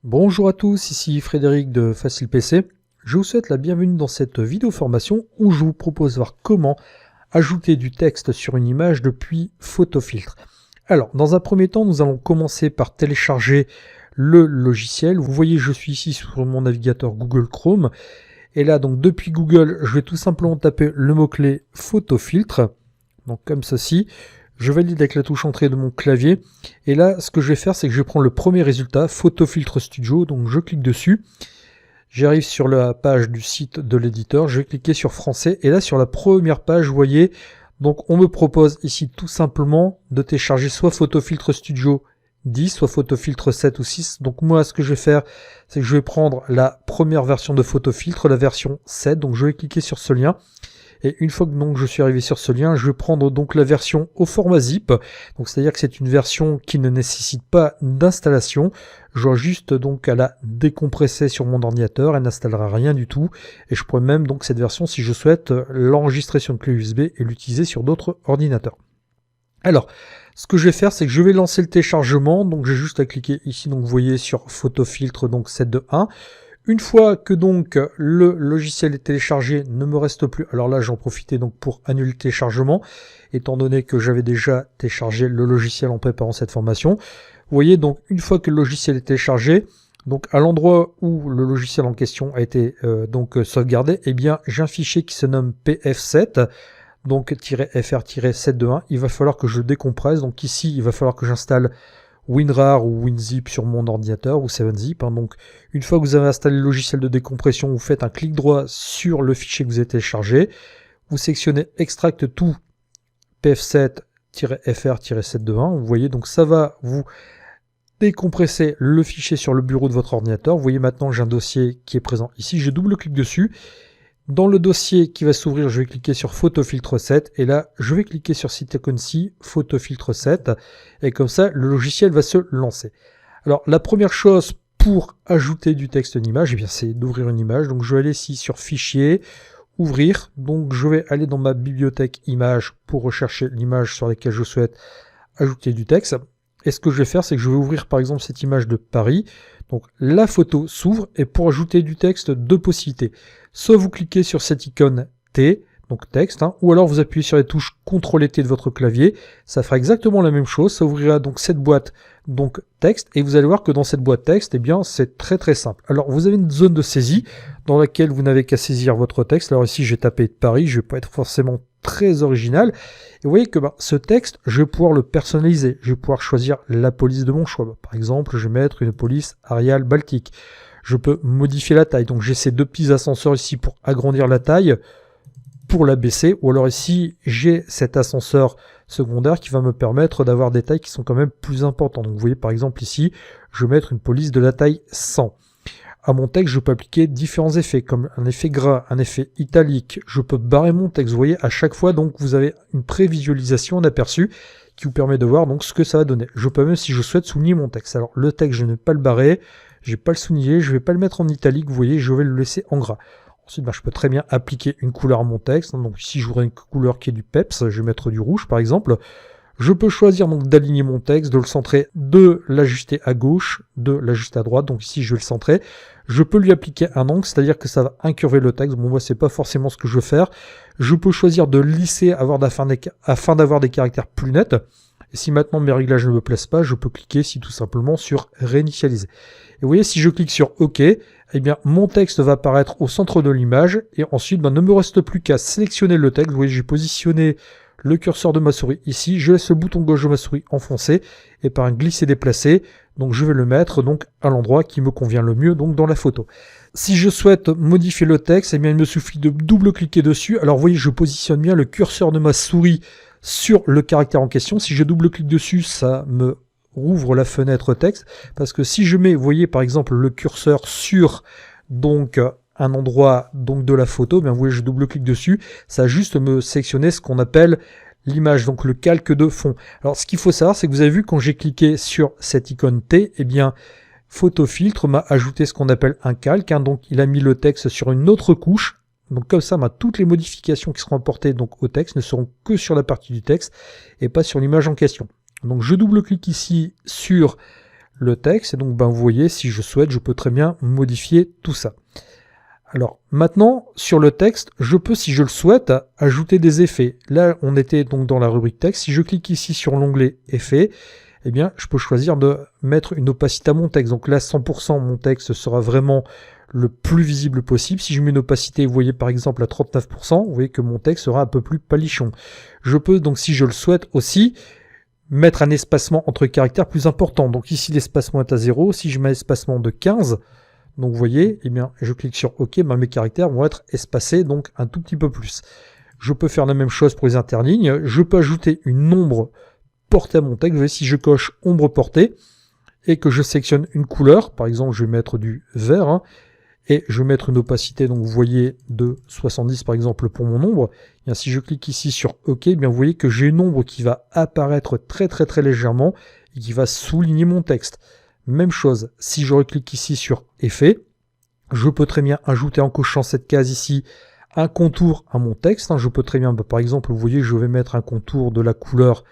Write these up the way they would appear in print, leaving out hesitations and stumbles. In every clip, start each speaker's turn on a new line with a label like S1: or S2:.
S1: Bonjour à tous, ici Frédéric de Facile PC. Je vous souhaite la bienvenue dans cette vidéo formation où je vous propose de voir comment ajouter du texte sur une image depuis Photofiltre. Alors, dans un premier temps, nous allons commencer par télécharger le logiciel. Vous voyez, je suis ici sur mon navigateur Google Chrome. Et là, donc depuis Google, je vais tout simplement taper le mot-clé Photofiltre. Donc comme ceci. Je valide avec la touche entrée de mon clavier. Et là, ce que je vais faire, c'est que je vais prendre le premier résultat, Photofiltre Studio. Donc je clique dessus. J'arrive sur la page du site de l'éditeur. Je vais cliquer sur français. Et là, sur la première page, vous voyez, donc on me propose ici tout simplement de télécharger soit Photofiltre Studio 10, soit Photofiltre 7 ou 6. Donc moi, ce que je vais faire, c'est que je vais prendre la première version de Photofiltre, la version 7. Donc je vais cliquer sur ce lien. Et une fois que donc je suis arrivé sur ce lien, je vais prendre donc la version au format zip. Donc c'est-à-dire que c'est une version qui ne nécessite pas d'installation. J'aurai juste donc à la décompresser sur mon ordinateur, elle n'installera rien du tout. Et je pourrais même donc cette version, si je souhaite, l'enregistrer sur une clé USB et l'utiliser sur d'autres ordinateurs. Alors, ce que je vais faire, c'est que je vais lancer le téléchargement. Donc j'ai juste à cliquer ici, donc vous voyez sur Photofiltre, donc 7.2.1. Une fois que donc le logiciel est téléchargé, ne me reste plus. Alors là, j'en profitais donc pour annuler le téléchargement, étant donné que j'avais déjà téléchargé le logiciel en préparant cette formation. Vous voyez donc une fois que le logiciel est téléchargé, donc à l'endroit où le logiciel en question a été donc sauvegardé, eh bien j'ai un fichier qui se nomme pf7, donc -fr-721. Il va falloir que je le décompresse. Donc ici, il va falloir que j'installe WinRAR ou WinZip sur mon ordinateur ou 7zip. Donc une fois que vous avez installé le logiciel de décompression, vous faites un clic droit sur le fichier que vous avez téléchargé, vous sélectionnez Extract tout pf7-fr-721. Vous voyez, donc ça va vous décompresser le fichier sur le bureau de votre ordinateur. Vous voyez maintenant j'ai un dossier qui est présent ici, je double-clique dessus. Dans le dossier qui va s'ouvrir, je vais cliquer sur Photofiltre 7 et là, je vais cliquer sur cette icône-ci, Photofiltre 7, et comme ça, le logiciel va se lancer. Alors, la première chose pour ajouter du texte à une image, eh bien, c'est d'ouvrir une image. Donc, je vais aller ici sur Fichier, Ouvrir. Donc, je vais aller dans ma bibliothèque Images pour rechercher l'image sur laquelle je souhaite ajouter du texte. Et ce que je vais faire, c'est que je vais ouvrir par exemple cette image de Paris. Donc la photo s'ouvre et pour ajouter du texte, deux possibilités. Soit vous cliquez sur cette icône T, donc texte, ou alors vous appuyez sur les touches CTRL et T de votre clavier. Ça fera exactement la même chose. Ça ouvrira donc cette boîte, donc texte, et vous allez voir que dans cette boîte texte, eh bien c'est très simple. Alors vous avez une zone de saisie dans laquelle vous n'avez qu'à saisir votre texte. Alors ici j'ai tapé Paris, je vais pas être forcément très original. Et vous voyez que ce texte, je vais pouvoir le personnaliser. Je vais pouvoir choisir la police de mon choix. Par exemple, je vais mettre une police Arial Baltique. Je peux modifier la taille. Donc j'ai ces deux petits ascenseurs ici pour agrandir la taille, pour la baisser. Ou alors ici, j'ai cet ascenseur secondaire qui va me permettre d'avoir des tailles qui sont quand même plus importantes. Donc vous voyez par exemple ici, je vais mettre une police de la taille 100. À mon texte, je peux appliquer différents effets, comme un effet gras, un effet italique. Je peux barrer mon texte. Vous voyez, à chaque fois, donc, vous avez une prévisualisation, un aperçu, qui vous permet de voir donc ce que ça va donner. Je peux même, si je souhaite, souligner mon texte. Alors, le texte, je ne vais pas le barrer, je ne vais pas le souligner, je ne vais pas le mettre en italique. Vous voyez, je vais le laisser en gras. Ensuite, je peux très bien appliquer une couleur à mon texte. Donc, ici, je voudrais une couleur qui est du peps. Je vais mettre du rouge, par exemple. Je peux choisir donc d'aligner mon texte, de le centrer, de l'ajuster à gauche, de l'ajuster à droite. Donc ici, je vais le centrer. Je peux lui appliquer un angle, c'est-à-dire que ça va incurver le texte. Bon, moi, c'est pas forcément ce que je veux faire. Je peux choisir de lisser afin d'avoir des caractères plus nets. Et si maintenant mes réglages ne me plaisent pas, je peux cliquer ici tout simplement sur réinitialiser. Et vous voyez, si je clique sur OK, eh bien, mon texte va apparaître au centre de l'image. Et ensuite, ne me reste plus qu'à sélectionner le texte. Vous voyez, j'ai positionné le curseur de ma souris ici, je laisse le bouton gauche de ma souris enfoncé et par un glisser-déplacer, donc je vais le mettre donc à l'endroit qui me convient le mieux donc dans la photo. Si je souhaite modifier le texte, eh bien il me suffit de double-cliquer dessus. Alors vous voyez, je positionne bien le curseur de ma souris sur le caractère en question. Si je double-clique dessus, ça me rouvre la fenêtre texte parce que si je mets, vous voyez par exemple le curseur sur donc un endroit donc de la photo, bien vous voyez, je double-clique dessus, ça va juste me sélectionner ce qu'on appelle l'image, donc le calque de fond. Alors ce qu'il faut savoir, c'est que vous avez vu quand j'ai cliqué sur cette icône T, eh bien Photofiltre m'a ajouté ce qu'on appelle un calque, donc il a mis le texte sur une autre couche. Donc comme ça, toutes les modifications qui seront apportées donc au texte ne seront que sur la partie du texte et pas sur l'image en question. Donc je double-clique ici sur le texte. Et donc, ben, vous voyez, si je souhaite, je peux très bien modifier tout ça. Alors, maintenant, sur le texte, je peux, si je le souhaite, ajouter des effets. Là, on était donc dans la rubrique texte. Si je clique ici sur l'onglet effets, eh bien, je peux choisir de mettre une opacité à mon texte. Donc là, 100%, mon texte sera vraiment le plus visible possible. Si je mets une opacité, vous voyez par exemple à 39%, vous voyez que mon texte sera un peu plus palichon. Je peux donc, si je le souhaite aussi, mettre un espacement entre caractères plus important. Donc ici, l'espacement est à 0. Si je mets un espacement de 15, donc vous voyez, eh bien, je clique sur OK, ben, mes caractères vont être espacés donc un tout petit peu plus. Je peux faire la même chose pour les interlignes. Je peux ajouter une ombre portée à mon texte. Vous voyez, si je coche ombre portée et que je sélectionne une couleur, par exemple, je vais mettre du vert, hein, et je vais mettre une opacité, donc vous voyez, de 70 par exemple pour mon ombre. Et bien, si je clique ici sur OK, eh bien, vous voyez que j'ai une ombre qui va apparaître très légèrement et qui va souligner mon texte. Même chose, si je reclique ici sur effet, je peux très bien ajouter en cochant cette case ici un contour à mon texte. Je peux très bien, par exemple, vous voyez, je vais mettre un contour de la couleur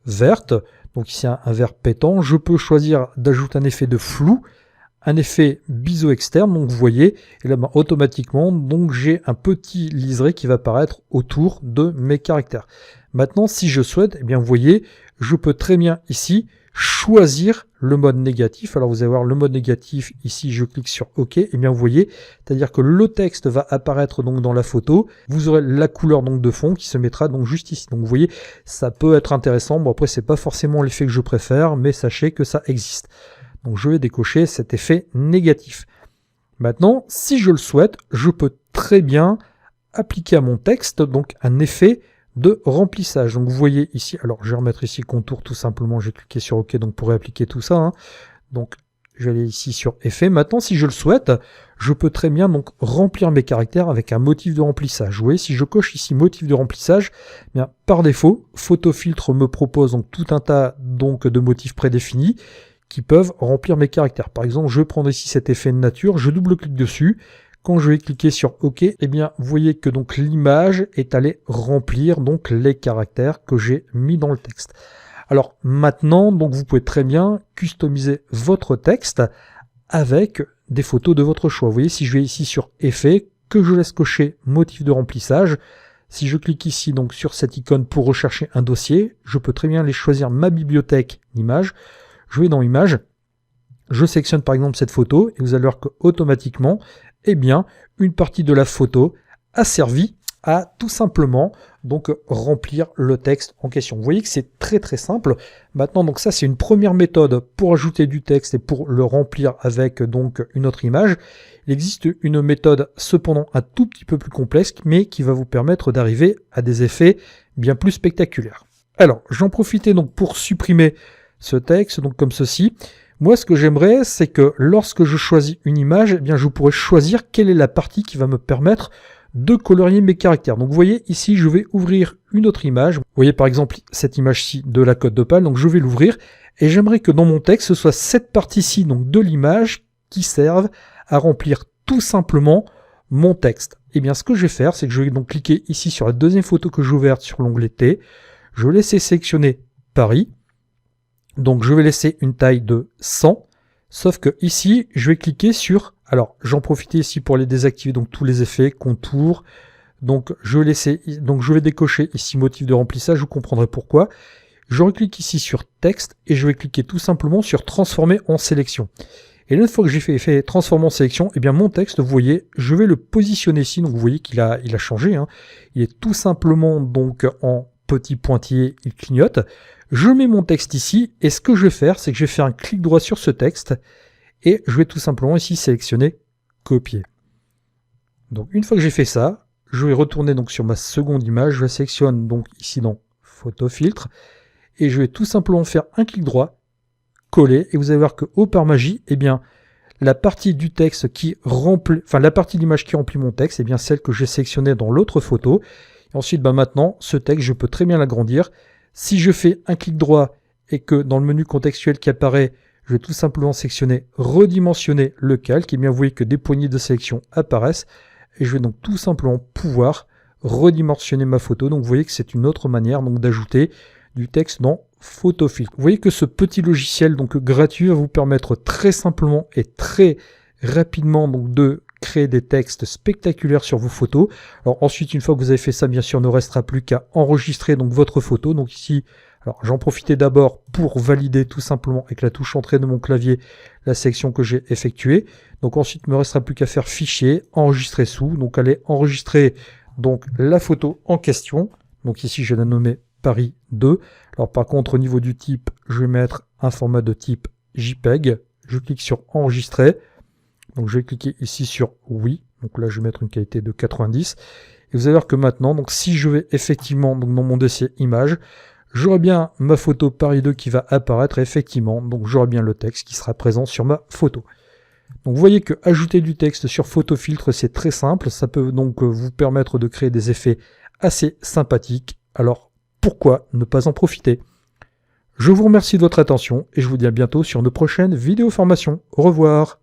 S1: verte, donc ici un vert pétant. Je peux choisir d'ajouter un effet de flou, un effet biseau externe, donc vous voyez, et là automatiquement, donc j'ai un petit liseré qui va apparaître autour de mes caractères. Maintenant, si je souhaite, eh bien vous voyez, je peux très bien ici choisir le mode négatif. Alors vous allez voir le mode négatif, ici je clique sur OK, et bien vous voyez, c'est-à-dire que le texte va apparaître donc dans la photo, vous aurez la couleur donc de fond qui se mettra donc juste ici. Donc vous voyez, ça peut être intéressant, bon après c'est pas forcément l'effet que je préfère, mais sachez que ça existe. Donc je vais décocher cet effet négatif. Maintenant, si je le souhaite, je peux très bien appliquer à mon texte donc un effet de remplissage. Donc vous voyez ici, alors je vais remettre ici le contour tout simplement, j'ai cliqué sur OK donc pour appliquer tout ça. Hein. Donc je vais aller ici sur effet. Maintenant si je le souhaite, je peux très bien donc remplir mes caractères avec un motif de remplissage. Vous voyez, si je coche ici motif de remplissage, eh bien par défaut, Photofiltre me propose donc tout un tas donc de motifs prédéfinis qui peuvent remplir mes caractères. Par exemple, je vais prendre ici cet effet de nature, je double-clique dessus. Quand je vais cliquer sur OK, eh bien, vous voyez que donc l'image est allée remplir donc les caractères que j'ai mis dans le texte. Alors maintenant, donc vous pouvez très bien customiser votre texte avec des photos de votre choix. Vous voyez, si je vais ici sur Effet, que je laisse cocher motif de remplissage, si je clique ici donc sur cette icône pour rechercher un dossier, je peux très bien aller choisir ma bibliothèque d'images. Je vais dans Images, je sélectionne par exemple cette photo et vous allez voir que automatiquement, eh bien, une partie de la photo a servi à tout simplement donc remplir le texte en question. Vous voyez que c'est très simple. Maintenant, donc ça c'est une première méthode pour ajouter du texte et pour le remplir avec donc une autre image. Il existe une méthode cependant un tout petit peu plus complexe, mais qui va vous permettre d'arriver à des effets bien plus spectaculaires. Alors, j'en profitais donc pour supprimer ce texte, donc comme ceci. Moi, ce que j'aimerais, c'est que lorsque je choisis une image, eh bien, je pourrais choisir quelle est la partie qui va me permettre de colorier mes caractères. Donc, vous voyez, ici, je vais ouvrir une autre image. Vous voyez, par exemple, cette image-ci de la cote d'Opale. Donc, je vais l'ouvrir et j'aimerais que dans mon texte, ce soit cette partie-ci, donc de l'image, qui serve à remplir tout simplement mon texte. Eh bien, ce que je vais faire, c'est que je vais donc cliquer ici sur la deuxième photo que j'ai ouverte sur l'onglet T. Je vais laisser sélectionner Paris. Donc je vais laisser une taille de 100, sauf que ici, je vais cliquer sur, alors j'en profite ici pour les désactiver, donc tous les effets, contours, donc je vais décocher ici motif de remplissage, vous comprendrez pourquoi. Je reclique ici sur texte et je vais cliquer tout simplement sur transformer en sélection. Et là, une fois que j'ai fait transformer en sélection, eh bien mon texte, vous voyez, je vais le positionner ici, donc vous voyez qu'il a changé, hein. Il est tout simplement donc en petit pointillé, il clignote. Je mets mon texte ici, et ce que je vais faire, c'est que je vais faire un clic droit sur ce texte, et je vais tout simplement ici sélectionner copier. Donc une fois que j'ai fait ça, je vais retourner donc sur ma seconde image, je la sélectionne donc ici dans photo filtre, et je vais tout simplement faire un clic droit, coller, et vous allez voir que oh, par magie, eh bien la partie du texte qui remplit, enfin la partie de l'image qui remplit mon texte, eh bien celle que j'ai sélectionnée dans l'autre photo. Et ensuite, maintenant, ce texte, je peux très bien l'agrandir. Si je fais un clic droit et que dans le menu contextuel qui apparaît, je vais tout simplement sélectionner redimensionner le calque, et bien vous voyez que des poignées de sélection apparaissent. Et je vais donc tout simplement pouvoir redimensionner ma photo. Donc vous voyez que c'est une autre manière donc d'ajouter du texte dans PhotoFiltre. Vous voyez que ce petit logiciel donc gratuit va vous permettre très simplement et très rapidement donc de créer des textes spectaculaires sur vos photos. Alors ensuite, une fois que vous avez fait ça, bien sûr, ne restera plus qu'à enregistrer donc votre photo. Donc ici, alors j'en profitais d'abord pour valider tout simplement avec la touche entrée de mon clavier la section que j'ai effectuée. Donc ensuite, il ne me restera plus qu'à faire fichier, enregistrer sous. Donc aller enregistrer donc la photo en question. Donc ici, je vais la nommer Paris 2. Alors par contre, au niveau du type, je vais mettre un format de type JPEG. Je clique sur enregistrer. Donc je vais cliquer ici sur oui. Donc là, je vais mettre une qualité de 90. Et vous allez voir que maintenant, donc si je vais effectivement donc dans mon dossier image, j'aurai bien ma photo Paris 2 qui va apparaître et effectivement, donc j'aurai bien le texte qui sera présent sur ma photo. Donc vous voyez que ajouter du texte sur PhotoFiltre, c'est très simple. Ça peut donc vous permettre de créer des effets assez sympathiques. Alors pourquoi ne pas en profiter? Je vous remercie de votre attention et je vous dis à bientôt sur une prochaine vidéo formation. Au revoir.